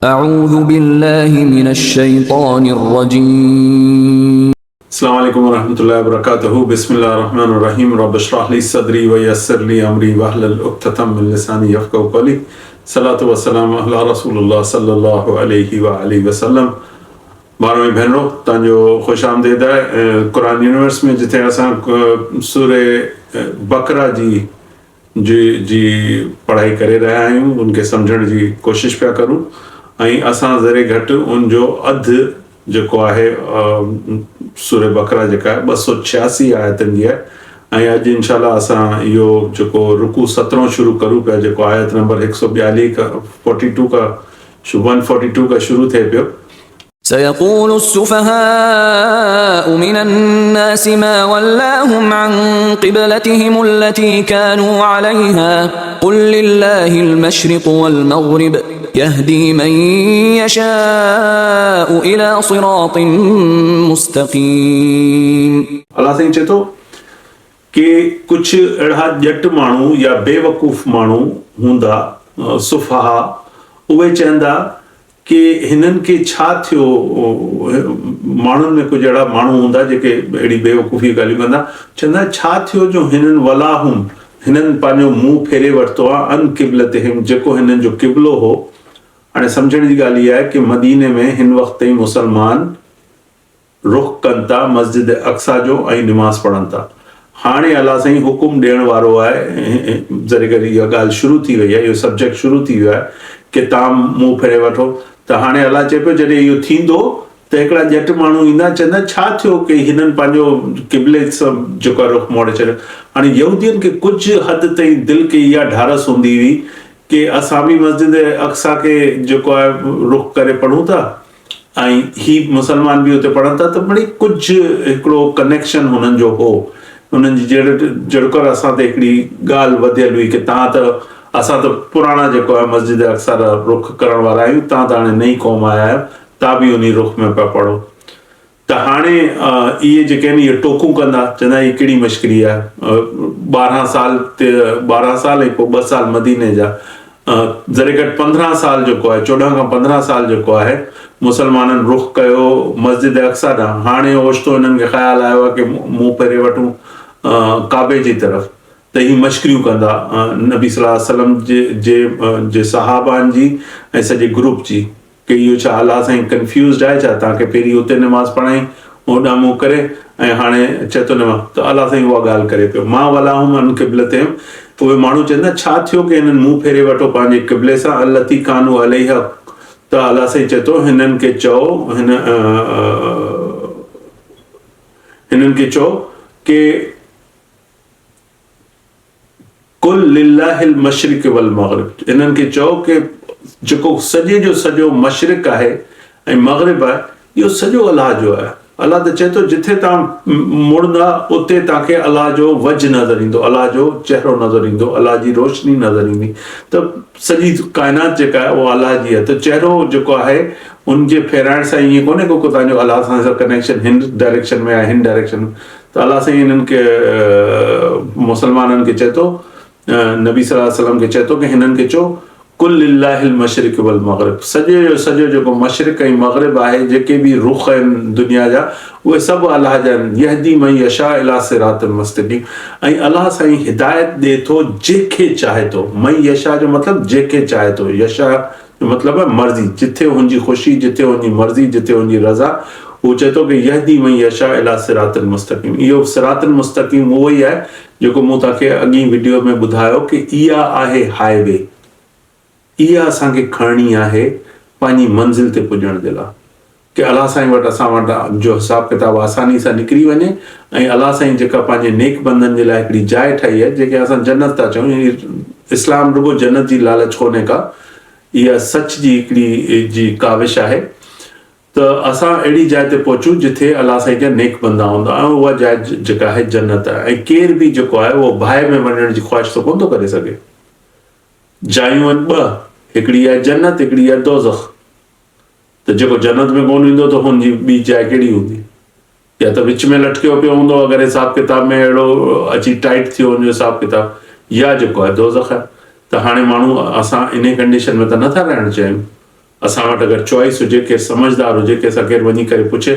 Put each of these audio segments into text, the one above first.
أعوذ بالله من الشيطان الرجيم अस्सलाम वालेकुम वरहमतुल्लाहि वबरकातुहू बिस्मिल्लाहिर्रहमानिर्रहीम रब्ब इश्रह ली सदरी व यस्सिर ली अमरी वहलुल उक़्दतम मिन लिसानी यफ़क़हू क़ौली सलातु व सलाम अला रसूलिल्लाह सल्लल्लाहु अलैहि व आलिहि वसल्लम। भाइयों भेनरों, तव्हांजो ख़ुश आमदीद आहे क़ुरान यूनिवर्स में, जिथे असां सूरे बकरा जी पढ़ाई करे रहिया आहियूं, उनखे सम्झण जी कोशिश पिया करूं ऐं असां ज़रे घटि उनजो अधु जेको आहे सूरे बकरा जेका आहे 286 आयतनि जी आहे। ऐं अॼु इंशाअल्लाह असां इहो जेको रुकू 17 शुरू करूं पिया, जेको आयत नंबर 142 का 42 का 142 का शुरू थिए पियो। سيقول السفهاء من الناس ما ولاهم عن قبلتهم التي كانوا عليها قل لله المشرق والمغرب يهدي من يشاء إلى صراط مستقيم। अल्लाह साईं चए थो कि कुछ अहिड़ा ॼट माण्हू या बेवकूफ़ माण्हू हूंदा, सुफ़हा, उहे चवंदा कि हिननि खे छा थियो। माण्हुनि में कुझु अहिड़ा माण्हू हूंदा जेके अहिड़ी बेवकूफ़ी ॻाल्हियूं कंदा, चवंदा छा थियो जो हिननि वलाहुम, हिननि पंहिंजो मुंहुं फेरे वरितो आहे अन क़िबलतिहिम, जेको हिननि जो क़िबलो हो। हाणे सम्झण जी ॻाल्हि इहा आहे कि मदीने में हिन वक़्त ताईं मुसलमान रुख़ कनि था मस्जिद अक्सा जो ऐं निमाज़ पढ़नि था। हाणे अल्लाह साईं हुकुम ॾियण वारो आहे, ज़रे करे इहा ॻाल्हि शुरू थी वई आहे, इहो सब्जेक्ट शुरू थी वियो आहे कि तव्हां मुंहुं फेरे वठो। त हाणे अल्लाह चए पियो जॾहिं इहो थींदो त हिकिड़ा ॼट माण्हू ईंदा, चवंदा छा थियो कि हिननि पंहिंजो क़िबले जेको रुख़ मोड़े छॾियो। हाणे यहूदियुनि खे कुझु हद ताईं दिलि खे इहा ढारस हूंदी हुई कि असां बि मस्जिद अक्सा खे जेको आहे रुख़ करे पढ़ूं था ऐं ही मुसलमान बि उते पढ़नि था, त वरी कुझु हिकिड़ो कनेक्शन हुननि जो हो। हुननि जी जड़कर असां ते हिकिड़ी ॻाल्हि वधियल हुई कि तव्हां त, असां त पुराणा जेको आहे मस्जिद अक्सा रुख़ करण वारा आहियूं, तव्हां त हाणे नई क़ौम आया आहियो, तव्हां बि उन रुख़ में पिया पढ़ो। त हाणे इहे जेके आहिनि इहे टोकूं कंदा, चवंदा हीअ कहिड़ी मश्करी आहे। 12 साल ऐं पोइ 2 साल मदीने जा, ज़रे घटि 15 साल जेको आहे, 14 खां 15 साल जेको आहे मुसलमाननि रुख़ कयो मस्जिद अक्सा ॾांहुं। हाणे ओचितो हिननि खे ख़्यालु आयो आहे कि मुंहुं फेरे वठूं काबे जी तरफ़, त ही मश्करियूं कंदा नबी सल्लल्लाहु अलैहि वसल्लम जे सहाबान जी ऐं सॼे ग्रुप जी, कि इहो छा अल्लाह साईं कंफ्यूज़ड आहे छा, तव्हांखे पहिरीं उते निमाज़ पढ़ाई होॾां मुंहुं करे ऐं हाणे चए थो न। त अल्लाह साईं उहा ॻाल्हि करे पियो, मां वलाहुम अन क़िबलतिहिम। उहे माण्हू चवंदा छा थियो कि हिननि मुंहुं फेरे वठो पंहिंजे क़िबले सां, अल्लती कानू अलैहा। त अल्लाह साईं चए थो हिननि खे चओ कि कुल लिल्लाहिल मशरिक़ वल मग़रिब, हिननि खे चओ कि जेको सॼे जो सॼो मशरिक़ आहे ऐं मग़रिब आहे, इहो सॼो अलाह जो आहे। अलाह त चए थो जिथे तव्हां मुड़ंदा उते तव्हांखे अलाह जो वजु नज़र ईंदो, अलाह जो चहिरो नज़र ईंदो, अलाह जी रोशनी नज़र ईंदी। त सॼी काइनात जेका आहे उहा अलाह जी आहे। त चहिरो जेको आहे उनजे फेराइण सां ईअं कोन्हे को तव्हांजो अलाह सां कनेक्शन हिन डायरेक्शन में आहे, हिन डायरेक्शन में। त अलाह साईं हिननि खे मुसलमाननि खे चए थो, नबी सल्लल्लाहु अलैहि वसल्लम खे चए थो कि हिननि खे चओ कुल लिल्लाहिल मशरिक़ वल मग़रिब, सॼो जेको मशरिक़ ऐं मग़रिब आहे, जेके बि रुख़ आहिनि दुनिया जा, उहे सभु अलाह जा आहिनि। यहदी मन यशा इला सिरातिल मुस्तक़ीम, ऐं अलाह साईं हिदायत ॾिए थो जंहिंखे चाहे थो। मन यशा जो मतिलबु जंहिंखे चाहे थो, यशा जो मतिलबु आहे मर्ज़ी, जिथे हुनजी ख़ुशी, जिथे हुनजी मर्ज़ी, जिथे हुनजी रज़ा। उहो चए थो कि यहदी मन यशा इला सिरातिल मुस्तक़ीम। इहो सिरातिल मुस्तक़ीम उहो ई आहे जेको मूं तव्हांखे अॻी वीडियो में ॿुधायो कि इहा आहे हाईवे, इहा असांखे खणणी आहे पंहिंजी मंज़िल ते पुॼण जे लाइ, कि अलाह साईं वटि असां वटि जो हिसाबु किताबु आसानी सां निकिरी वञे ऐं अलाह साईं जेका पंहिंजे नेक बंदनि जे लाइ हिकिड़ी जाइ ठाही आहे, जेके असां जन्नत था चऊं। इस्लाम रुगो जन्नत जी लालच कोन्हे का, इहा सच जी हिकिड़ी जी काविश आहे। त असां अहिड़ी जाइ ते पहुचूं जिथे अलाह साईं जा नेक बंदा हूंदा ऐं उहा जाइ जेका आहे जन्नत आहे। ऐं केर बि जेको आहे उहो बाहि में वञण जी ख़्वाहिश त कोन थो करे सघे। जायूं आहिनि 2, हिकिड़ी आहे जन्नत, हिकिड़ी आहे दोज़ख। त जेको जन्नत में कोन ईंदो त हुनजी ॿी जाइ कहिड़ी हूंदी, या त विच में लटकियो पियो हूंदो अगरि हिसाब किताब में अहिड़ो अची टाइट थियो हुनजो हिसाब किताब, या जेको आहे दोज़ख आहे। त हाणे माण्हू असां इन कंडीशन में त नथा रहणु चाहियूं। असां वटि अगरि चॉइस हुजे, केरु समझदार हुजे, कंहिंसां केरु वञी करे पुछे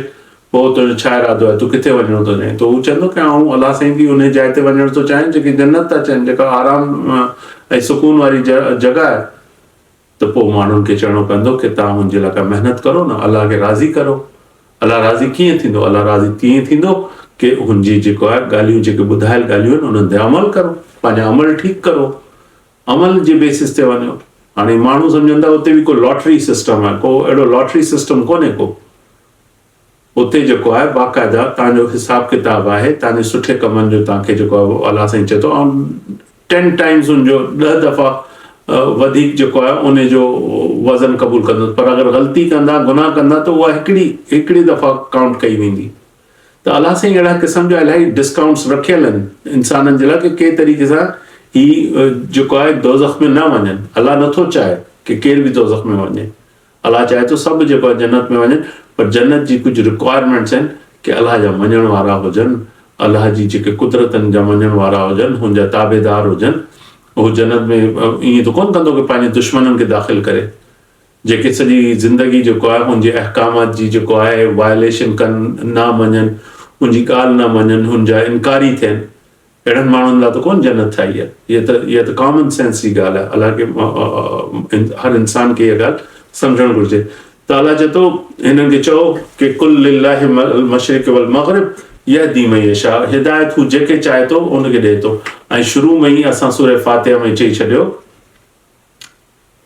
पोइ तुंहिंजो छा इरादो आहे, तूं किथे वञिणो थो चाहीं, त हू चवंदो की आउं अलाह साईं जी उन जाइ ते वञणु थो चाहियां जेकी जन्नत था चवनि, जेका आराम ऐं सुकून वारी जॻह आहे। त पोइ माण्हुनि खे चवणो पवंदो की तव्हां मुंहिंजे लाइ महिनत करो न, अलाह खे राज़ी करो। अलाह राज़ी कीअं थींदो? अलाह राज़ी तीअं थींदो की हुनजी जेको आहे ॻाल्हियूं, जेके ॿुधायल ॻाल्हियूं आहिनि उन्हनि ते अमल करो, पंहिंजा अमल ठीकु करो, अमल जे बेसिस ते वञो। हाणे माण्हू सम्झंदा उते बि को लॉटरी सिस्टम आहे, को अहिड़ो लॉटरी सिस्टम कोन्हे को। उते जेको आहे बाक़ाइदा तव्हांजो हिसाब किताब आहे, तव्हांजे सुठे कमनि जो तव्हांखे जेको आहे अलाह साईं चए थो, ऐं 10 टाइम्स हुनजो 10 दफ़ा वधीक जेको आहे उन जो वज़न क़बूल कंदो। पर अगरि ग़लती कंदा, गुनाह कंदा, त उहा हिकिड़ी दफ़ा काउंट कई वेंदी। त अलाह साईं अहिड़ा क़िस्म जा इलाही डिस्काउंट्स रखियल आहिनि इंसाननि जे लाइ की कंहिं तरीक़े सां ही जेको आहे दोज़ख में न वञनि। अलाह नथो चाहे की केर बि दोज़ख में वञे, अलाह चाहे थो सभु जेको आहे जन्नत में वञनि। पर जन्नत जी कुझु रिक्वायरमेंट्स आहिनि की अलाह जा मञण वारा हुजनि, अलाह जी जेके कुदरतनि जा मञण वारा हुजनि, हुनजा ताबेदार हुजनि। उहो जन्नत में ईअं त कोन कंदो की पंहिंजे दुश्मननि खे दाख़िल करे, जेके सॼी ज़िंदगी जेको आहे हुनजे अहकामात जी जेको आहे वायलेशन कनि, न मञनि, हुनजी ॻाल्हि न मञनि, हुनजा इनकारी थियनि। अहिड़नि माण्हुनि लाइ त कोन जन्नत ठाही आहे। इहा त कॉमन सेंस जी ॻाल्हि आहे। अलाह खे हर इंसान खे इहा ॻाल्हि सम्झणु घुरिजे। त अलाह चए थो हिननि खे चओ की कुल लिल्लाहि मशरिक़ वल मग़रिब यहदी मन यशा, हिदायत हू जेके चाहे थो उनखे ॾिए थो। ऐं शुरू में ई असां सूरह फातिहा में चई छॾियो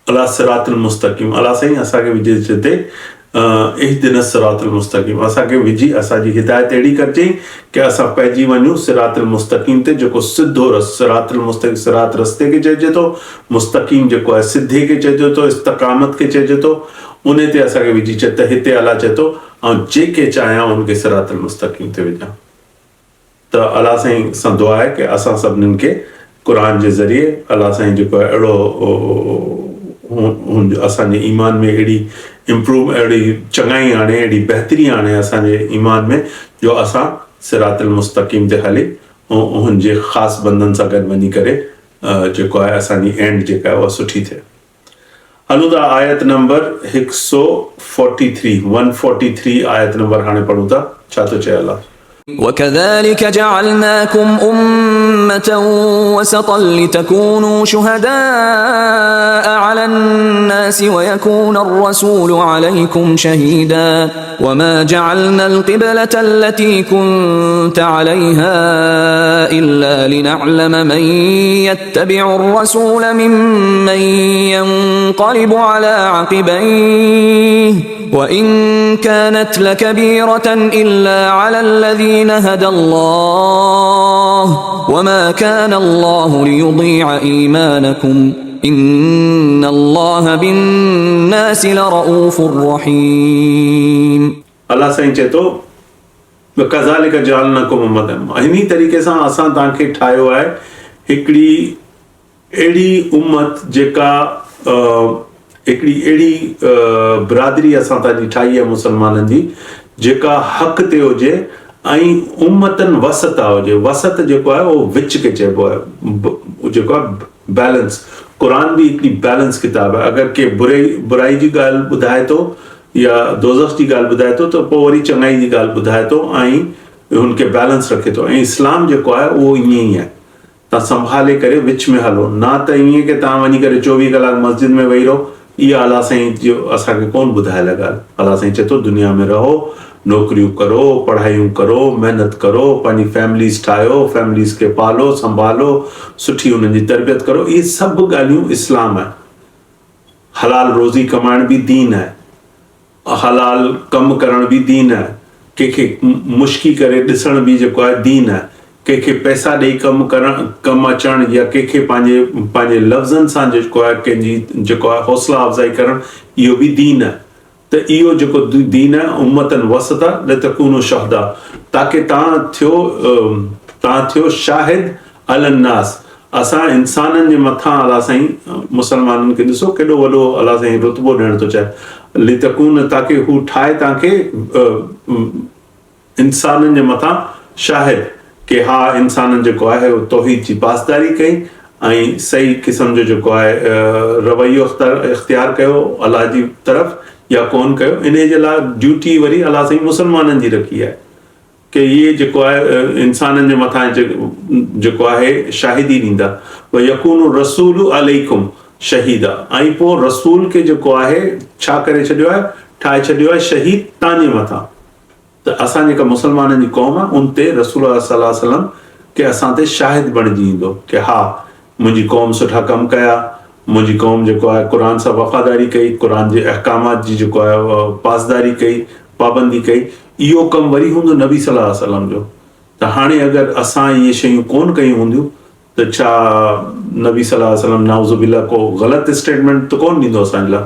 अला सिरातुल मुस्तक़ीम, अलाह साईं असांखे विझे हिते इहदिन सिरातुल मुस्तक़ीम, असांखे विझी असांजी हिदायत अहिड़ी करिजे की असां पइजी वञूं सिरातुल मुस्तक़ीम ते, जेको सिधो रस्तो। सिरातुल मुस्तक़ीम सिरात रस्ते खे चइजे थो, मुस्तक़ीम जेको आहे सिधे खे चइजे थो, इस्तक़ामत खे चइजे थो। उन ते असांखे विझी चए त हिते अलाह चए थो ऐं जेके चाहियां उनखे सिरातुल मुस्तक़ीम ते विझां। त अलाह साईं सां दुआ आहे की असां सभिनीनि खे क़ुर जे ज़रिए अलाह साईं जेको आहे अहिड़ो असांजे ईमान में अहिड़ी अहिड़ी चङाई आणे, अहिड़ी बहितरी आणे असांजे ईमान में, जो असां सिरातुल मुस्तक़ीम ते हली ऐं हुनजे ख़ासि बंदनि सां गॾु वञी करे जेको आहे असांजी एंड जेका आहे उहा सुठी थिए। हलूं था आयत नंबर 143 आयत नंबर हाणे पढ़ूं था। छा थो चए अलाह? وكذلك جعلناكم أمة وسطا لتكونوا شهداء على الناس ويكون الرسول عليكم شهيدا وما جعلنا القبلة التي كنت عليها إلا لنعلم من يتبع الرسول ممن ينقلب على عقبيه وإن كانت لكبيرة إلا على الذين هدى الله وما كان الله ليضيع إيمانكم إن الله بالناس لرؤوف رحيم. अलाह साईं चए थो कज़ालिक जअलनाकुम उम्मतन, इन्ही तरीक़े सां असां तव्हांखे ठाहियो आहे हिकिड़ी अहिड़ी उम्मत जेका हिकिड़ी अहिड़ी बिरादरी असां तव्हांजी ठाही आहे मुस्लमाननि जी जेका हक़ ते हुजे ऐं उम्मतन वसता हुजे। वसत जेको आहे उहो विच खे चइबो आहे, जेको आहे बैलेंस। क़ुर बि हिकिड़ी बैलेंस किताब आहे। अगरि के बुराई जी ॻाल्हि ॿुधाए थो या दोज़ख जी ॻाल्हि ॿुधाए थो त पोइ वरी चङाई जी ॻाल्हि ॿुधाए थो ऐं हुनखे बैलेंस रखे थो। ऐं इस्लाम जेको आहे उहो ईअं ई आहे, तव्हां संभाले करे विच में हलो, न त ईअं की तव्हां वञी करे 24 कलाक मस्जिद में वेही रहो। इहा अलाह साईं जो असांखे कोन ॿुधायल ॻाल्हि। अलाह साईं चए थो दुनिया में रहो, नौकरियूं करो, पढ़ाइयूं करो, महिनत करो, पंहिंजी फैमिलीज़ ठाहियो, फैमिलीज़ खे पालो संभालो, सुठी हुननि जी तरबियत करो। इहे सभु ॻाल्हियूं इस्लाम आहे। हलाल रोज़ी कमाइण बि दीन आहे, हलाल कमु करण बि दीन आहे, कंहिंखे मुश्की करे ॾिसण बि जेको आहे दीन आहे, कंहिंखे पैसा ॾेई कमु अचणु या कंहिंखे पंहिंजे लफ़्ज़नि सां जेको आहे कंहिंजी जेको आहे हौसला अफ़ज़ाई करणु, इहो बि दीन आहे। त इहो जेको दीन आहे उम्मतन वसता लितकूनू शुहदा, ताकी तव्हां थियो शाहिद अलन्नास, असां इंसाननि जे मथां अलाह साईं मुस्लमाननि खे ॾिसो केॾो वॾो अलाह साईं रुतबो ॾियणु थो चाहे। लितकून ताकी हू ठाहे तव्हांखे इंसाननि जे मथां शाहिद, कि हा इंसाननि जेको आहे उहो तौहीद जी पासदारी कई ऐं सही क़िस्म जो जेको आहे रवैयो इख़्तियार कयो अलाह जी तरफ़ या कोन कयो, इन जे लाइ ड्यूटी वरी अलाह साईं मुस्लमाननि जी रखी आहे कि इहे जेको आहे इंसाननि जे मथां जेको आहे शाहिदी ॾींदा, व यकून रसूल अलैकुम शहीदा, ऐं पोइ रसूल खे जेको आहे छा करे छॾियो आहे, ठाहे छॾियो आहे शहीद तव्हांजे मथां। त असां जेका मुस्लमाननि जी क़ौम आहे उन ते रसूल सल्लल्लाहु अलैहि वसल्लम के असां ते शाहिद बणिजी ईंदो कि हा मुंहिंजी क़ौम सुठा कमु कया, मुंहिंजी क़ौम जेको आहे क़ुर सां वफ़ादारी कई, क़ुर जे अहकामात जी जेको आहे पासदारी कई, पाबंदी कई, इहो कमु वरी हूंदो नबी सल्लल्लाहु अलैहि वसल्लम जो। त हाणे अगरि असां इहे शयूं कोन कयूं हूंदियूं त छा नबी सल्लल्लाहु अलैहि वसल्लम नाउज़ुबिल्लाह को ग़लति स्टेटमेंट त कोन ॾींदो असांजे लाइ?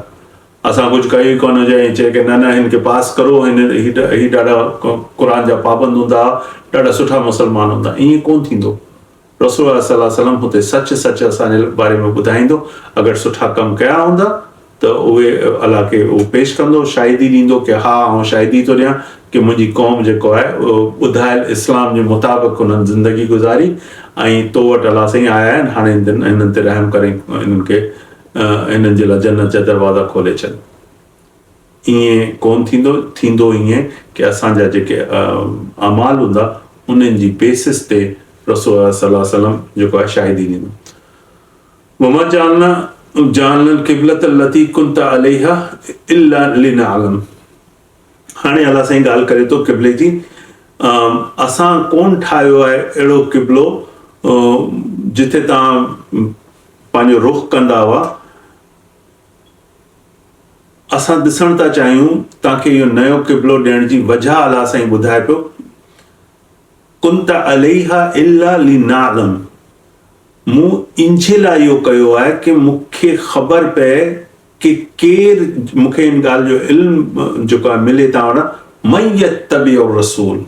असां कुझु कयो ई कोन हुजे ऐं चए की न हिन खे पास करो, ही ॾाढा क़ुर जा पाबंद हूंदा, ॾाढा सुठा मुस्लमान हूंदा, ईअं कोन थींदो। रसूल सल्लल्लाहु अलैहि वसल्लम हुते सच असांजे बारे में ॿुधाईंदो, अगरि सुठा कमु कया हूंदा त उहे अलाह खे उहो पेश कंदो, शाहिदी ॾींदो कि हा आउं शाहिदी थो ॾियां कि मुंहिंजी क़ौम जेको आहे ॿुधायल इस्लाम जे मुताबिक़ हुननि ज़िंदगी गुज़ारी ऐं तो वटि अलाह साईं आया आहिनि, हाणे हिननि ते रहम करे हिननि खे हिननि जे लाइ जन्नत जा दरवाज़ा खोले छॾ। ईअं कोन थींदो ईअं कि असांजा जेके अमाल हूंदा उन्हनि जी बेसिस ते रसूल सल्लल्लाहु अलैहि वसल्लम जेको आहे शाहिदी ॾींदो। वमा जअलना क़िबलत लती कुंत अलैहा इल्ला लिनअलम। हाणे अलाह साईं ॻाल्हि करे थो क़िबले जी, असां कोन ठाहियो आहे अहिड़ो क़िबलो जिथे तव्हां पंहिंजो रुख़ कंदा हुआ। असां ॾिसण था चाहियूं तव्हांखे इहो नयो क़िबलो ॾियण जी वजह अलाह साईं ॿुधाए पियो, कुंत अलैहा इल्ला लिनअलम, मूं इन जे लाइ इहो कयो आहे कि मूंखे ख़बर पए कि केरु मूंखे इन ॻाल्हि जो इल्मु जेको आहे मिले तव्हां वटि, मन यत्तबिउ रसूल।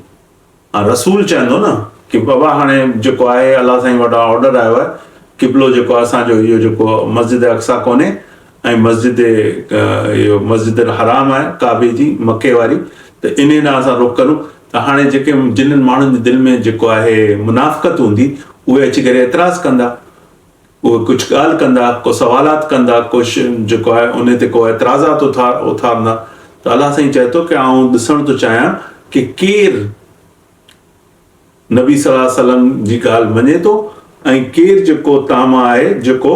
रसूल चवंदो न कि बाबा हाणे जेको आहे अलाह साईं वटां ऑर्डर आयो आहे, क़िबलो जेको आहे असांजो इहो जेको मस्जिद अक्सा कोन्हे ऐं इहो मस्जिद हराम आहे काबे जी मके वारी, त इन ॾांहुं असां रुख़ करूं। त हाणे जेके जिन्हनि माण्हुनि जे दिलि में जेको आहे मुनाफ़िक़त हूंदी उहे अची करे एतिराज़ कंदा, उहे कुझु ॻाल्हि कंदा, को सवालात कंदा, कुझु जेको आहे उन ते को एतिराज़ात उथारंदा। त अलाह साईं चए थो कि आउं ॾिसण थो चाहियां कि केरु नबी सल्लल्लाहु अलैहि वसल्लम जी ॻाल्हि मञे थो ऐं केरु जेको तव्हां मां आहे जेको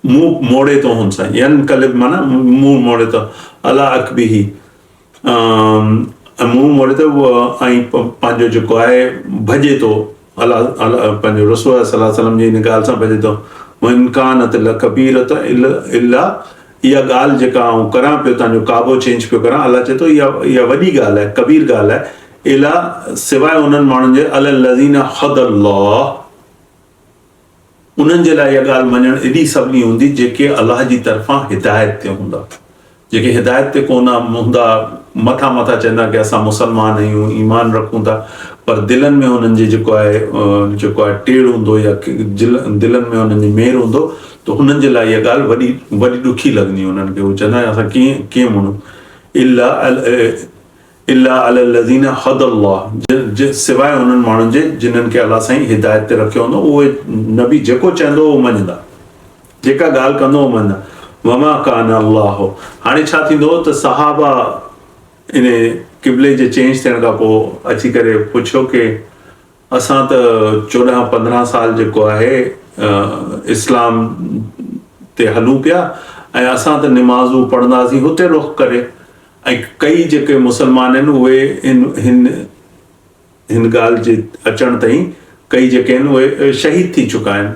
मुंहुं मोड़े थो हुन सां, यनक़लिब माना मुंहुं मोड़े थो, अला अकबिही मुंहुं मोड़े थो ऐं पंहिंजो जेको आहे भॼे थो, अलाह पंहिंजो रसूल सल्लल्लाहु अलैहि वसल्लम जी इन ॻाल्हि सां भॼे थो। वन कानत लकबीरत इल्ला, इहा ॻाल्हि जेका आउं करां पियो, तव्हांजो काबो चेंज पियो करां, अलाह चए थो इहा वॾी ॻाल्हि आहे, कबीर ॻाल्हि आहे, इला सवाइ उन्हनि माण्हुनि जे अलल्लज़ीना हदल्लाह, उन्हनि जे लाइ इहा ॻाल्हि मञणु एॾी सवली हूंदी जेके अलाह जी तरफ़ां हिदायत ते हूंदा। जेके हिदायत ते कोन हूंदा, मथां चवंदा कि असां मुस्लमान आहियूं, ईमान रखूं था, पर दिलनि में हुननि जे जेको आहे टेड़ हूंदो या दिलनि में हुननि जी मेर हूंदो, त हुननि जे लाइ इहा ॻाल्हि वॾी ॾुखी लॻंदी हुननि खे। हू चवंदा असां कीअं मञूं, इल्ला अलल्लज़ीना हदल्लाह, सवाइ उन्हनि माण्हुनि जे जिन्हनि खे अलाह साईं हिदायत ते रखियो हूंदो, उहे नबी जेको चवंदो उहो मञंदा, जेका ॻाल्हि कंदो उहो मञंदा। वमा कान अल्लाह, हाणे छा थींदो त सहाबा इन क़िबले जे चेंज थियण खां पोइ अची करे पुछियो कि असां त 14-15 साल जेको आहे इस्लाम ते हलूं पिया ऐं असां त निमाज़ूं पढ़ंदासीं हुते रुख़ करे, ऐं कई जेके मुस्लमान आहिनि उहे हिन ॻाल्हि जे अचण ताईं कई जेके आहिनि उहे शहीद थी चुका आहिनि,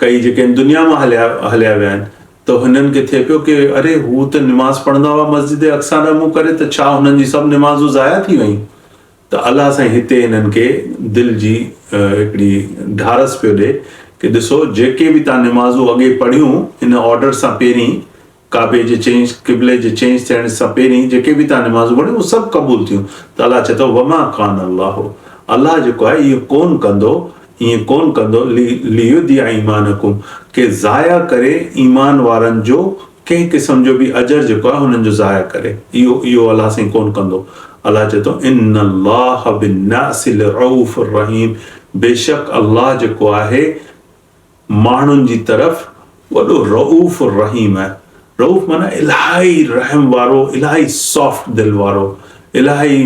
कई जेके आहिनि दुनिया मां हलिया विया आहिनि। त हिननि खे थिए पियो कि अरे हू त निमाज़ पढ़ंदा हुआ मस्जिद अक्सा ॾांहुं मुंहुं करे, त छा हुननि जी सभु निमाज़ूं ज़ाया थी वयूं? त अलाह साईं हिते हिननि खे दिलि जी हिकिड़ी ढारस पियो ॾिए कि ॾिसो जेके बि तव्हां निमाज़ूं अॻे पढ़ियूं इन ऑर्डर सां पहिरीं, काबे जे चेंज क़िबले जे चेंज थियण सां पहिरीं जेके बि तव्हां निमाज़ूं पढ़ियूं उहे सभु क़बूल थियूं। त अलाह चए थो वमा कान अल्लाह, अलाह जेको आहे इहो कोन कंदो, ईअं कोन कंदो लियुदिया ईमानकुम, के ज़ाया करे ईमान वारनि जो कंहिं क़िस्म जो बि अजर जेको आहे हुननि जो ज़ाया करे, इहो अलाह साईं कोन कंदो। अलाह चए थो इन्नल्लाह बिन्नासि लरऊफ़ुर रहीम, बेशक अल्लाह जेको आहे माण्हुनि जी तरफ़ वॾो रऊफ़ रहीम आहे। रऊफ़ माना इलाही रहम वारो, इलाही सॉफ्ट दिल वारो, इलाही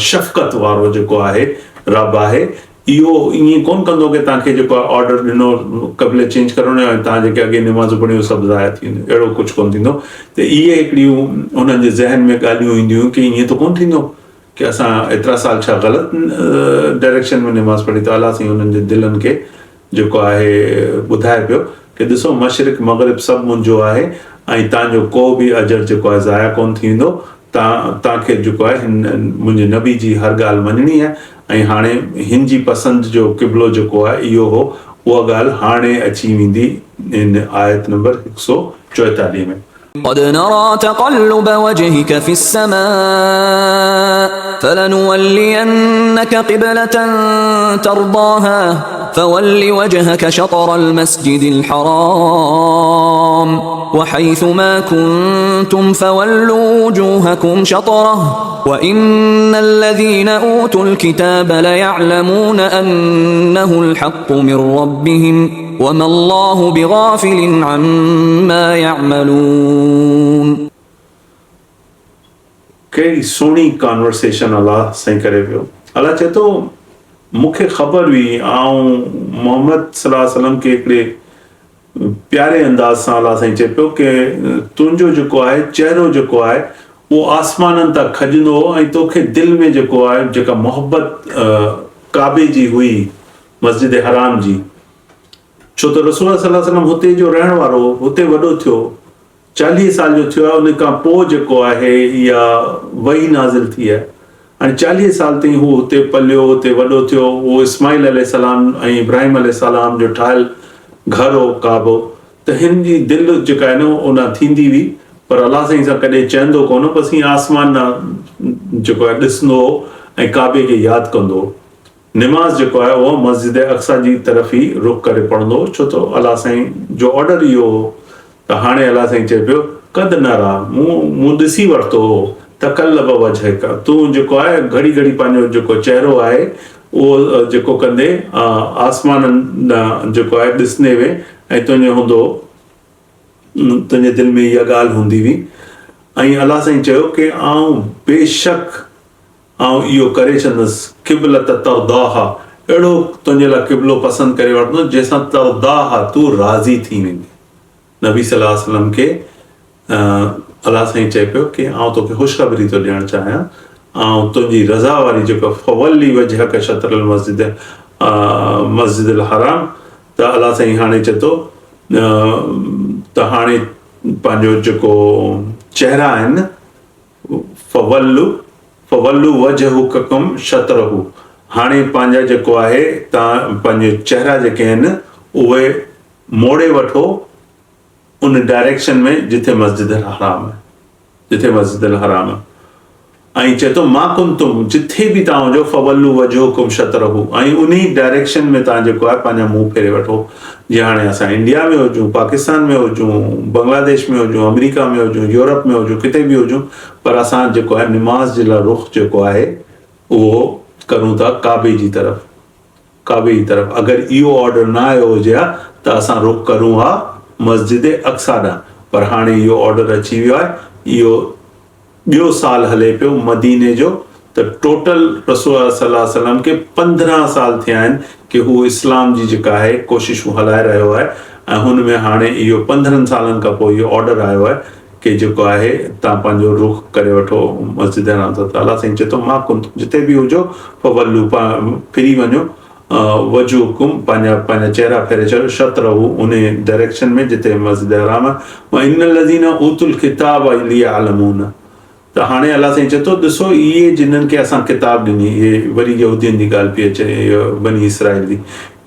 शफ़क़त वारो जेको आहे रब आहे। इहो ईअं कोन कंदो कि तव्हांखे जेको आहे ऑर्डर ॾिनो क़बिले चेंज करणो आहे, तव्हां जेके अॻे निमाज़ पढ़ियूं सभु ज़ाया थी वेंदियूं, अहिड़ो कुझु कोन थींदो। त इहे हिकिड़ियूं उन्हनि जे ज़हन में ॻाल्हियूं ईंदियूं कि ईअं त कोन थींदो कि असां एतिरा साल छा ग़लति डायरेक्शन में निमाज़ पढ़ी। त अलाह साईं उन्हनि जे दिलनि खे जेको आहे ॿुधाए पियो कि ॾिसो मशरिक़ मग़रिब सभु मुंहिंजो आहे ऐं तव्हांजो को बि अजर जेको आहे ज़ाया कोन थी वेंदो। तव्हांखे जेको आहे हिन मुंहिंजे नबी जी हर ॻाल्हि मञणी आहे। ऐं हाणे हिन जी पसंदि जो क़िबलो जेको आहे इहो हो, उहा ॻाल्हि हाणे अची वेंदी इन आयत नंबर 144 में। قد نرى تقلب وجهك في السماء فلنولينك قبلة ترضاها فول وجهك شطر المسجد الحرام وحيث ما كنتم فولوا وجوهكم شطره وإن الذين أوتوا الكتاب ليعلمون أنه الحق من ربهم وما الله بغافل عما يعملون। कहिड़ी सुहिणी कॉन्वर्सेशन अलाह साईं करे पियो। अलाह चए थो मूंखे ख़बर हुई, ऐं मोहम्मद सल्लल्लाहु अलैहि वसल्लम खे हिकिड़े प्यारे अंदाज़ सां अलाह साईं चए पियो कि तुंहिंजो जेको आहे चहिरो जेको आहे उहो आसमाननि तां खजंदो ऐं तोखे दिलि में जेको आहे जेका मोहबत काबे जी हुई, मस्जिद हराम जी, छो त रसूल सल्लल्लाहु अलैहि वसल्लम हुते जो रहण वारो, हुते वॾो थियो, 40 साल जो थियो आहे। उन खां पोइ जेको आहे इहा वही नाज़िल थी आहे। हाणे 40 साल ताईं हू हुते पलियो, हुते वॾो थियो। उहो इस्माइल अलैहिस्सलाम ऐं इब्राहिम अलैहिस्सलाम जो ठाहियल घर हो काबो। त हिन जी दिलि जेका आहे न उन थींदी हुई, पर अलाह साईं सां कॾहिं चवंदो कोन, बसि हीअं आसमान जेको आहे ॾिसंदो हो ऐं काबे खे यादि कंदो हो। निमाज़ जेको आहे उहो मस्जिद अक्सा जी तरफ़ ई रुख करे पढ़ंदो, छो त अलाह साईं जो ऑर्डर इहो हो। त हाणे अलाह साईं चए पियो कद नरा, मूं ॾिसी वरितो हो, तकल्लब वजहक, तूं जेको आहे घड़ी घड़ी पंहिंजो जेको चहिरो आहे उहो जेको कंदे आसमाननि जेको आहे ॾिसंदे वे ऐं तुंहिंजो हूंदो, तुंहिंजे दिलि में इहा ॻाल्हि हूंदी हुई। ऐं अलाह साईं चयो कि आउं बेशक आउं इहो करे छॾंदुसि क़िबलत तरदाहा, अहिड़ो तुंहिंजे लाइ क़िबलो पसंदि करे वठंदुसि जंहिंसां तरदाहा तूं राज़ी थी वेंदी। नबी सल्लल्लाहु अलैहि वसल्लम खे अलाह साईं चए पियो कि आउं तोखे ख़ुशख़बरी थो ॾियणु चाहियां, ऐं तुंहिंजी रज़ा वारी जेको फवल्ली वजहक शतरल मस्जिद हराम। त अलाह साईं हाणे चए थो त हाणे पंहिंजो जेको चहिरा आहिनि फवल्लू वजहुककुम शतरहू, हाणे पंहिंजा जेको आहे तव्हां पंहिंजे चहिरा जेके आहिनि उहे मोड़े वठो उन डायरेक्शन में जिथे मस्जिद हराम आहे, जिथे मस्जिद हराम आहे। ऐं चए थो मां कुंतुम, जिथे बि तव्हां हुजो फवल्लू वजहुकुम शतरहू, ऐं उन डायरेक्शन में तव्हां जेको आहे पंहिंजा मुंहुं फेरे वठो। जीअं हाणे असां इंडिया में हुजूं, पाकिस्तान में हुजूं, बांग्लादेश में हुजूं, अमेरिका में हुजूं, यूरोप में हुजूं, किथे बि हुजूं, पर असां जेको आहे निमाज़ जे लाइ रुख जेको आहे उहो करूं था काबे जी तरफ़, काबे जी तरफ़। अगरि इहो ऑर्डर न आयो हुजे हा त असां रुख करूं हा मस्जिद अक्सा ॾांहुं, पर हाणे इहो ऑर्डर अची वियो आहे। इहो ॿियो साल हले पियो मदीने जो, त टोटल रसूल सल्लल्लाहु अलैहि वसल्लम खे 15 साल थिया आहिनि कि हू इस्लाम जी जेका आहे कोशिशूं हलाए रहियो आहे। ऐं हुन में हाणे इहो 15 सालनि खां पोइ इहो ऑर्डर आयो आहे कि जेको आहे तव्हां पंहिंजो रुख करे वठो मस्जिद हराम। त अलाह साईं चए थो मां कुंतु, जिते बि हुजो फवल्लू फिरी वञो वजूहुकुम, पंहिंजा चहिरा फेरे छॾियो शतरहू उन डायरेक्शन में जिथे मस्जिद हराम आहे। इन्नल लज़ीना ऊतुल किताब लियअलमून, त हाणे अलाह साईं चए थो ॾिसो इहे जिन्हनि खे असां किताब ॾिनी, इहे वरी यहूदियुनि जी ॻाल्हि पई अचे, बनी इसराइल जी,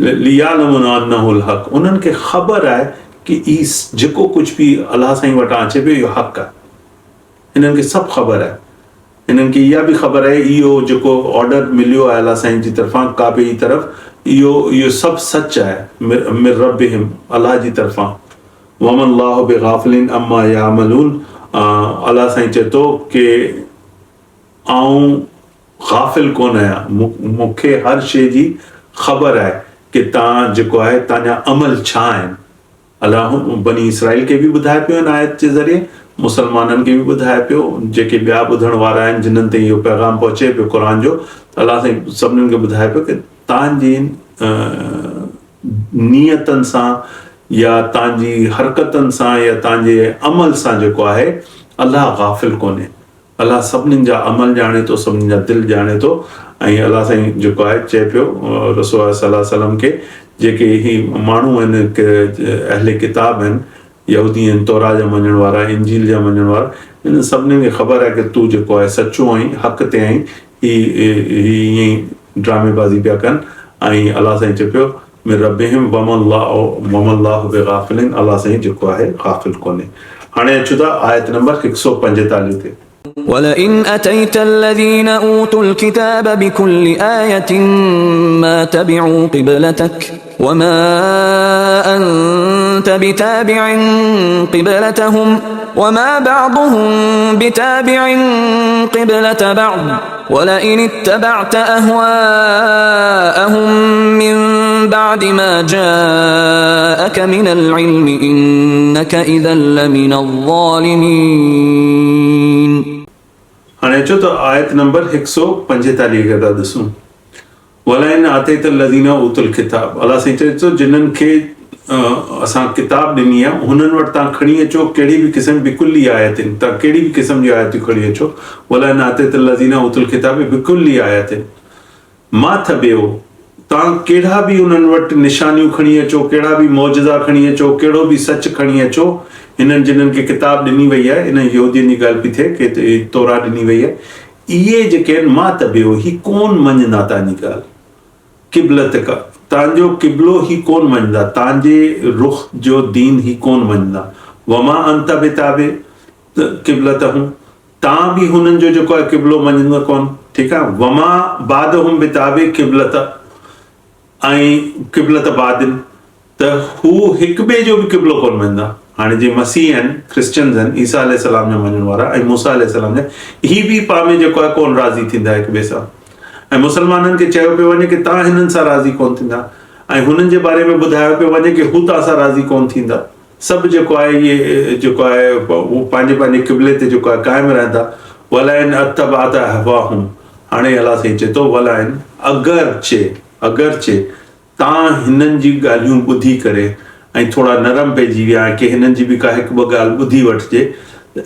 लियअलमून अन्नहुल हक़, उन्हनि खे ख़बर आहे कि ई जेको कुझु बि अलाह साईं वटां अचे पियो इहो हक़ आहे। हिननि खे सभु ख़बर आहे, हिननि खे इहा बि ख़बर आहे इहो जेको ऑर्डर मिलियो आहे अलाह साईं जी तरफ़ां काबे जी तरफ़, इहो सभु सच आहे मिर रब्बिहिम, अलाह जी तरफ़ां। वमल्लाहु बिगाफ़िलिन अम्मा यामलून, अलाह साईं चए थो कि आऊं गाफ़िल कोन आहियां, मूंखे हर शइ जी ख़बर आहे कि तव्हां जेको आहे तव्हांजा अमल छा आहिनि। अलाह बनी इसराइल खे बि ॿुधाए पियो हिन आयत जे ज़रिए, मुसलमाननि खे बि ॿुधाए पियो, जेके ॿिया ॿुधण वारा आहिनि जिन्हनि ते इहो पैगाम पहुचे पियो क़ुर जो, त अलाह साईं सभिनीनि खे ॿुधाए पियो कि तव्हांजी नियतनि सां या तव्हांजी हरकतनि सां या तव्हांजे अमल सां जेको आहे अलाह गाफ़िल कोन्हे। अलाह सभिनीनि जा अमल ॼाणे थो, सभिनीनि जा दिलि ॼाणे थो। ऐं अलाह साईं जेको आहे चए पियो रसूल सल्लल्लाहु अलैहि वसल्लम खे, जेके ही माण्हू आहिनि अहले किताब आहिनि, यहूदी आहिनि, तौरात जा मञण वारा, इंजील जा मञण वारा, हिन सभिनीनि खे ख़बर आहे कि तूं जेको आहे सचो आहीं, हक़ ते आहीं। ईअं ई ड्रामेबाज़ी पिया कनि। ऐं अलाह साईं चए पियो मिन रब्बिहिम वमल्लाहु बिगाफ़िलिन, अलाह साईं जेको आहे गाफ़िल कोन्हे। हाणे अचूं था आयत नंबर 145 ते। ولئن أتيت الذين أوتوا الكتاب بكل آية ما تبعوا قبلتك وما أنت بتابع قبلتهم وما بعضهم بتابع قبلة بعض ولئن اتبعت أهواءهم من بعد ما جاءك من العلم إنك إذا لمن الظالمين। हाणे अचो त आयत नंबर 145 खे था ॾिसूं। वलइन आतैत लज़ीना ऊतुल किताब, अलाह साईं चए थो जिन्हनि खे असां किताब ॾिनी आहे हुननि वटि तव्हां खणी अचो कहिड़ी बि क़िस्म बिकुली आयतिन, तव्हां कहिड़ी बि क़िस्म जी आयतियूं खणी अचो। वलइन आतैत लज़ीना ऊतुल किताब बिकुली आयतिन मां थबियो, तव्हां कहिड़ा बि उन्हनि वटि निशानियूं खणी अचो, कहिड़ा बि मौजज़ा खणी अचो, कहिड़ो बि सच खणी अचो। हिननि जिन्हनि खे किताब ॾिनी वई आहे, इन यहूदियुनि जी ॻाल्हि पई थिए कि तौरात ॾिनी वई आहे, इहे जेके आहिनि मां तबियो ही कोन मञंदा तव्हांजी ॻाल्हि। क़िबलत का, तव्हांजो क़िबलो ही कोन मञंदा, तव्हांजे रुख़ जो दीन ही कोन मञंदा। वमा अंत बिताबे क़िबलतहुम, तव्हां बि हुननि जो जेको आहे क़िबलो मञंदा कोन, ठीकु आहे। वमा बादहुम बिताबे क़िबलत, ऐं क़िबलत बादिन, त हू हिक ॿिए जो बि क़िबलो कोन मञंदा। हाणे जे मसीह आहिनि, क्रिश्चियन्स आहिनि, ईसा अलैहिस्सलाम जा मञण वारा ऐं मूसा अलैहिस्सलाम जा, ही बि पाण में जेको आहे कोन राज़ी थींदा हिक ॿिए सां। ऐं मुसलमाननि खे चयो पियो वञे कि तव्हां हिननि सां राज़ी कोन थींदा, ऐं हुननि जे बारे में ॿुधायो पियो वञे कि हू तव्हां सां राज़ी कोन थींदा। सभु जेको आहे इहे जेको आहे हू पंहिंजे पंहिंजे क़िबले ते जेको आहे क़ाइमु रहंदा। वलाइन अतबात अहवाहुम, हाणे अलाह साईं चए थो वलाइन अगरचे तव्हां हिननि जी ॻाल्हियूं ॿुधी करे ऐं थोरा नरम पइजी विया कि हिननि जी बि का हिकु ॿ ॻाल्हि ॿुधी वठिजे।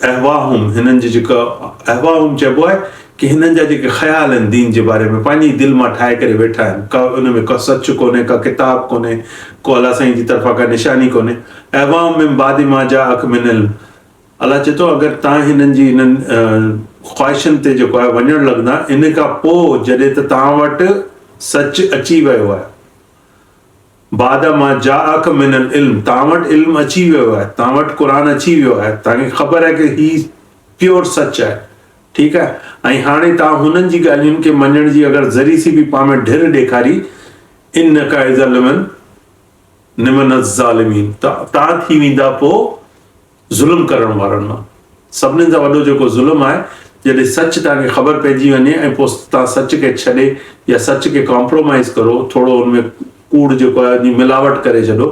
अहवाहुम, हिननि जी जेका अहवाहुम चइबो आहे कि हिननि जा जेके ख़्याल आहिनि दीन जे बारे में पंहिंजी दिलि मां ठाहे करे वेठा आहिनि, का उन में का सच कोन्हे, का किताब कोन्हे, को अलाह साईं जी तरफ़ां का निशानी कोन्हे। अहवाहुम मिन बादि मा जाअक मिन इल्म, अलाह चए थो अगरि तव्हां हिननि जी हिननि ख़्वाहिशनि ते जेको आहे वञणु लॻंदा, इन खां पोइ जॾहिं त तव्हां वटि सच अची वियो आहे, बाद मां जाअक मिन इल्म, तव्हां वटि इल्म अची वियो आहे, तव्हां वटि क़ुर अची वियो आहे, तव्हांखे ख़बर आहे कि ही प्योर सच आहे, ठीकु आहे। ऐं हाणे तव्हां हुननि जी ॻाल्हियुनि खे मञण जी अगरि ज़री सी बि पाण में ढिर ॾेखारी, इन्नका इज़ लिमन ज़ालिमीन, तव्हां थी वेंदा पोइ ज़ुल्म करण वारनि मां। सभिनीनि सां वॾो जेको ज़ुल्म आहे, जॾहिं सच तव्हांखे ख़बर पइजी वञे ऐं पोइ तव्हां सच खे छॾे या सच खे कॉम्प्रोमाइज़ करो, थोरो हुनमें कूड़ जेको आहे मिलावट करे छॾो,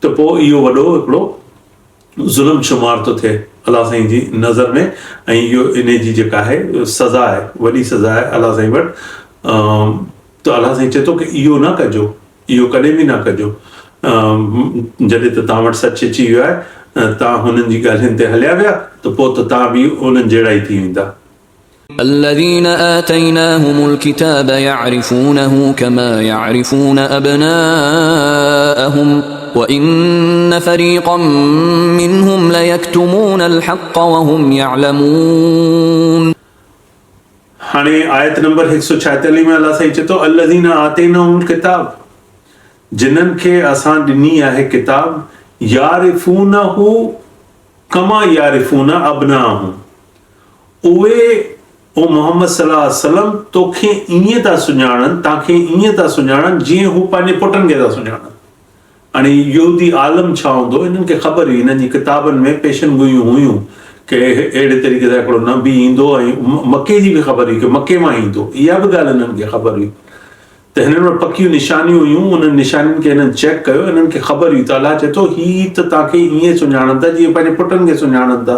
त पोइ इहो वॾो हिकिड़ो ज़ुल्म शुमार थो थिए अलाह साईं जी नज़र में। ऐं इहो इन जी जेका आहे सज़ा आहे, वॾी सज़ा आहे अलाह साईं वटि। त अलाह साईं चए थो कि इहो न कजो, इहो कॾहिं बि न कजो। जॾहिं त तव्हां वटि सच अची वियो आहे, तव्हां हुननि जी ॻाल्हियुनि ते हलिया विया, त पोइ त तव्हां बि उन्हनि जहिड़ा ई थी वेंदा। الذين آتيناهم الكتاب يعرفونه كما يعرفون أبناءهم وإن فريقا منهم ليكتمون الحق وهم يعلمون। हाणे आयत नंबर 146 में अलाह साईं चए थो अल्लज़ीना आतैनाहुमुल किताब, जिन्हनि खे असां ॾिनी आहे किताब, यारिफूनहु कमा यारिफून अबनाहुम, उहे ओ मोहम्मद सल्लल्लाहु अलैहि वसल्लम तोखे ईअं था सुञाणनि, तव्हांखे ईअं था सुञाणनि जीअं हू पंहिंजे पुटनि खे था सुञाणनि। हाणे यहूदी आलम छा हूंदो, हिननि खे ख़बर हुई, हिननि जी किताबनि में पेशन गोइयूं हुयूं कि अहिड़े तरीक़े सां हिकिड़ो नबी ईंदो, ऐं मके जी बि ख़बर हुई कि मके मां ईंदो, इहा बि ॻाल्हि हिननि खे ख़बर हुई। त त हिननि वटि पकियूं निशानियूं हुयूं, उन्हनि निशानियुनि खे हिननि चेक कयो, हिननि खे ख़बर हुई त अलाह चए थो हीअ त तव्हांखे ईअं सुञाणनि था जीअं पंहिंजे पुटनि खे सुञाणनि था,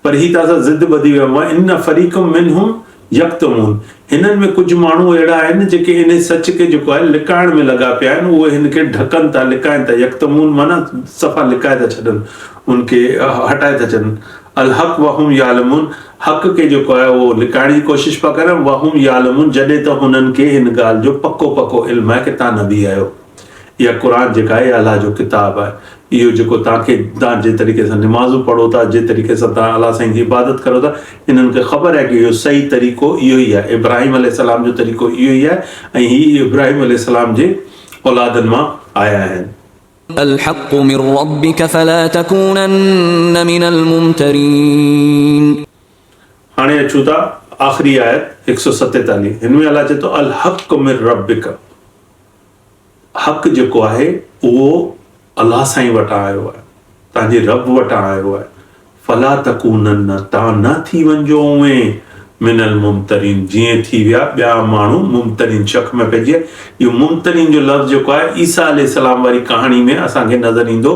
पर हीअ तव्हां सां ज़िद ॿधी वियो आहे। इन फ़रीक़ुम मिनहुम यक्तमून, हिननि में कुझु माण्हू अहिड़ा आहिनि जेके इन सच खे जेको आहे लिकाइण में लॻा पिया आहिनि, उहे हिन खे ढकनि था, लिकाइनि था। यक्तमून माना सफ़ा लिकाए था छॾनि, उनखे हटाए था छॾनि। अल हक़ वहुम यालमून, हक़ खे जेको आहे उहो लिकाइण जी कोशिशि पिया करनि। वहुम यालमून, जॾहिं त हुननि खे हिन ॻाल्हि जो पको पको इल्मु आहे कि तव्हां नबी आहियो। इहा क़ुर जेका आहे अलाह जो किताबु आहे। इहो जेको तव्हांखे, तव्हां जे तरीक़े सां निमाज़ूं पढ़ो था, जे तरीक़े सां तव्हां अलाह साईं जी इबादत करो था, हिननि खे ख़बर आहे कि इहो सही तरीक़ो इहो ई आहे। इब्राहिम अलैहिस्सलाम जो तरीक़ो इहो ई आहे, ऐं हीअ इब्राहिम अलैहिस्सलाम जे औलादनि मां आया आहिनि। الحق من ربك فلا تكونن من الممترين। हाणे अचूं था आख़िरी आयत 147, हिन में अलाह चए थो अल हक़ मिन रब्बिक, हक़ जेको आहे उहो अलाह साईं वटां आयो आहे, तव्हांजे रब वटां आयो आहे। फला तकूनन, तव्हां न थी वञो उहे मिनल मुमतरीन, जीअं थी विया ॿिया माण्हू मुमतरीन, शक में पइजी विया। इहो मुमतरीन जो लफ़्ज़ जेको आहे ईसा अलैहिस्सलाम वारी कहाणी में असांखे नज़र ईंदो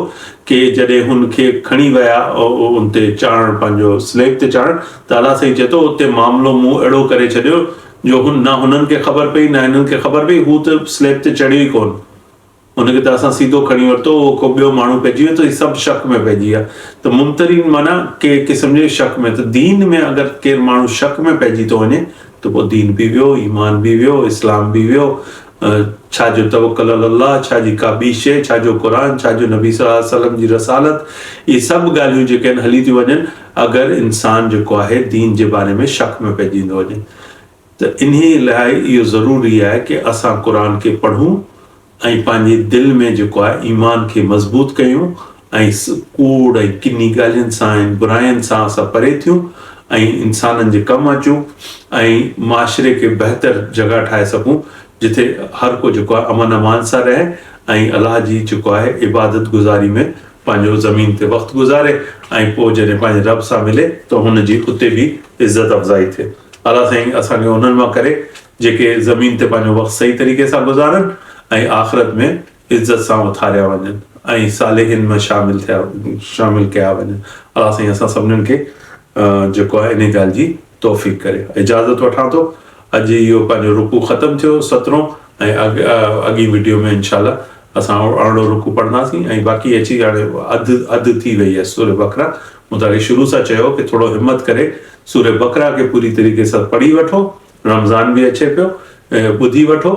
कि जॾहिं हुनखे खणी विया उन ते चाढ़ण, पंहिंजो स्लेब ते चाढ़ण, त अलाह साईं चए थो उते मामिलो मूं अहिड़ो करे छॾियो जो न हुननि खे ख़बर पई न हिननि खे ख़बर पई, हू त स्लेब ते चढ़ियो ई कोन, हुनखे त असां सीधो खणी वरितो, को ॿियो माण्हू पइजी वियो, त इहे सभु शक में पइजी विया। त मुमतरीन माना के क़िस्म जे शक में। त दीन में अगरि केरु माण्हू शक में पइजी थो वञे त पोइ दीन बि वियो, ईमान बि वियो, इस्लाम बि वियो। छा जो तवक्कुल अल्लाह, छा जी का ॿी शइ, छा जो क़ुर, छा जो नबी सल्लल्लाहु अलैहि वसल्लम जी रसालत, इहे सभु ॻाल्हियूं जेके आहिनि हली थियूं वञनि अगरि इंसान जेको आहे दीन जे बारे में शक में पइजी थो वञे। त इन लाइ इहो ज़रूरी आहे कि असां क़ुर खे पढ़ूं ऐं पंहिंजे दिलि में जेको आहे ईमान खे मज़बूत कयूं, ऐं कूड़ ऐं किनी ॻाल्हियुनि सां ऐं बुराइयुनि सां असां परे थियूं ऐं इंसाननि जे कमु अचूं ऐं माशरे खे बहितर जॻह ठाहे सघूं जिथे हर को जेको आहे अमन अमान सां रहे ऐं अलाह जी जेको आहे इबादत गुज़ारी में पंहिंजो ज़मीन ते वक़्तु गुज़ारे, ऐं पोइ जॾहिं पंहिंजे रब सां मिले त हुनजी उते बि इज़त अफ़ज़ाई थिए। अलाह साईं असांखे उन्हनि मां करे जेके ज़मीन ते पंहिंजो वक़्तु सही तरीक़े सां गुज़ारनि ऐं आख़िरत में इज़त सां उथारिया वञनि ऐं सालिहिन में शामिल कया वञनि। अलाह साईं असां सभिनीनि खे जेको आहे इन ॻाल्हि जी तौफ़ीक़ करे। इजाज़त वठां थो। अॼु इहो पंहिंजो रुकू ख़तमु थियो 17, ऐं अॻी वीडियो में इंशाल्लाह असां 18 रुकू पढ़ंदासीं ऐं बाक़ी अची हाणे अधु थी वई आहे सूरह बक़रा। मूं तव्हांखे शुरू सां चयो कि थोरो हिमत करे सूरह बक़रा खे पूरी तरीक़े सां पढ़ी वठो, रमज़ान बि अचे पियो, ॿुधी वठो।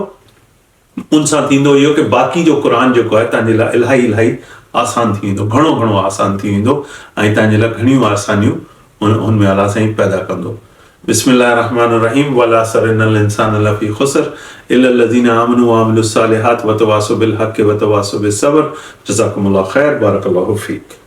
उन सां थींदो इहो कि बाक़ी जो क़ुर जेको आहे तव्हांजे लाइ इलाही आसान थी वेंदो, घणो आसान थी वेंदो ऐं तव्हांजे लाइ घणियूं आसानियूं हुन में अलाह साईं पैदा कंदो। बिस्मिल्लाह रहमान रहीम। वल असर इन्नल इंसान लफ़ी ख़ुस्र इल्लल लज़ीना आमनू व अमिलुस सालिहात व तवासौ बिल हक़्क़ि व तवासौ बिस सब्र। जज़ाकुमुल्लाह खैर। बारकल्लाहु फ़ीक।